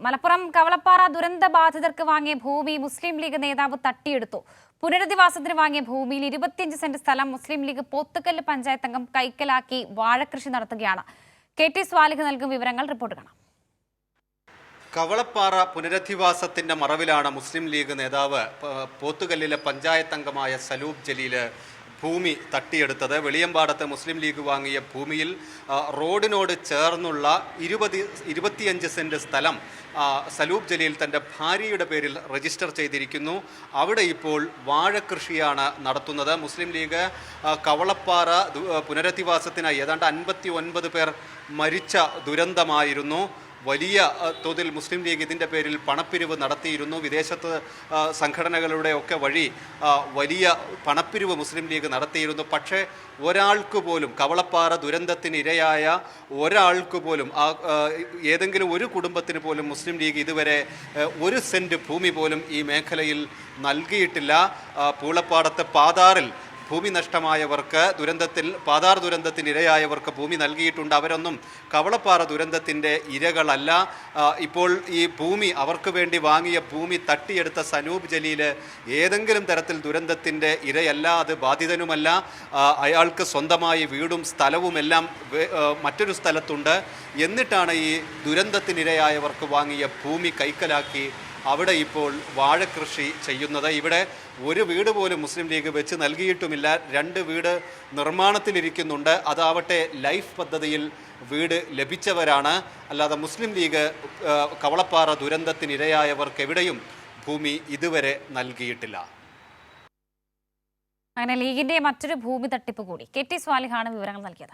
മലപ്പുറം കവളപ്പാറ ദുരന്ത ബാധിതർക്ക് വാങ്ങിയ ഭൂമി മുസ്ലിം ലീഗ് നേതാവ് തട്ടിയെടുത്തു. പുനരധിവാസത്തിന് വാങ്ങിയ ഭൂമിയിൽ 25 സെന്റ് സ്ഥലം മുസ്ലിം ലീഗ് പോത്തുകല്ല് പഞ്ചായത്ത് അംഗം കൈക്കലാക്കി വാഴകൃഷി നടത്തുകയാണ്. KT സ്വാലിഹ് നൽകും വിവരങ്ങൾ. റിപ്പോർട്ട് കാണാം. കവളപ്പാറ പുനരധിവാസത്തിന്റെ മറവിലാണ് മുസ്ലിം ലീഗ് നേതാവ് പോത്തുകല്ലിലെ പഞ്ചായത്ത് അംഗമായ സലൂബ് ജലീല് ഭൂമി തട്ടിയെടുത്തത്. വെളിയമ്പാടത്ത് മുസ്ലിം ലീഗ് വാങ്ങിയ ഭൂമിയിൽ റോഡിനോട് ചേർന്നുള്ള 25 സെന്റ് സ്ഥലം സലൂബ് ജലീൽ തൻ്റെ ഭാര്യയുടെ പേരിൽ രജിസ്റ്റർ ചെയ്തിരിക്കുന്നു. അവിടെ ഇപ്പോൾ വാഴകൃഷിയാണ് നടത്തുന്നത്. മുസ്ലിം ലീഗ് കവളപ്പാറ പുനരധിവാസത്തിനായി ഏതാണ്ട് 59 പേർ മരിച്ച ദുരന്തമായിരുന്നു. വലിയ തോതിൽ മുസ്ലിം ലീഗ് ഇതിൻ്റെ പേരിൽ പണപ്പിരിവ് നടത്തിയിരുന്നു. വിദേശത്ത് സംഘടനകളുടെ ഒക്കെ വഴി വലിയ പണപ്പിരിവ് മുസ്ലിം ലീഗ് നടത്തിയിരുന്നു. പക്ഷേ ഒരാൾക്ക് പോലും കവളപ്പാറ ദുരന്തത്തിന് ഇരയായ ഒരാൾക്ക് പോലും ഏതെങ്കിലും ഒരു കുടുംബത്തിന് പോലും മുസ്ലിം ലീഗ് ഇതുവരെ 1 സെന്റ് ഭൂമി പോലും ഈ മേഖലയിൽ നൽകിയിട്ടില്ല. പൂളപ്പാടത്ത് പാതാറിൽ ഭൂമി നഷ്ടമായവർക്ക് പാതാർ ദുരന്തത്തിന് ഇരയായവർക്ക് ഭൂമി നൽകിയിട്ടുണ്ട്. അവരൊന്നും കവളപ്പാറ ദുരന്തത്തിൻ്റെ ഇരകളല്ല. ഇപ്പോൾ ഈ ഭൂമി അവർക്ക് വേണ്ടി വാങ്ങിയ ഭൂമി തട്ടിയെടുത്ത സനൂബ് ജലീല് ഏതെങ്കിലും തരത്തിൽ ദുരന്തത്തിൻ്റെ ഇരയല്ല, അത് ബാധിതനുമല്ല. അയാൾക്ക് സ്വന്തമായി വീടും സ്ഥലവുമെല്ലാം മറ്റൊരു സ്ഥലത്തുണ്ട്. എന്നിട്ടാണ് ഈ ദുരന്തത്തിനിരയായവർക്ക് വാങ്ങിയ ഭൂമി കൈക്കലാക്കി അവിടെ ഇപ്പോൾ വാഴകൃഷി ചെയ്യുന്നത്. ഇവിടെ ഒരു വീട് പോലും മുസ്ലിം ലീഗ് വെച്ച് നൽകിയിട്ടുമില്ല. 2 വീട് നിർമ്മാണത്തിലിരിക്കുന്നുണ്ട്. അതാവട്ടെ ലൈഫ് പദ്ധതിയിൽ വീട് ലഭിച്ചവരാണ്. അല്ലാതെ മുസ്ലിം ലീഗ് കവളപ്പാറ ദുരന്തത്തിനിരയായവർക്ക് എവിടെയും ഭൂമി ഇതുവരെ നൽകിയിട്ടില്ല. അങ്ങനെ ലീഗിന്റെ മറ്റൊരു ഭൂമി തട്ടിപ്പ് കൂടി KT സ്വാലിഹാണ് വിവരങ്ങൾ നൽകിയത്.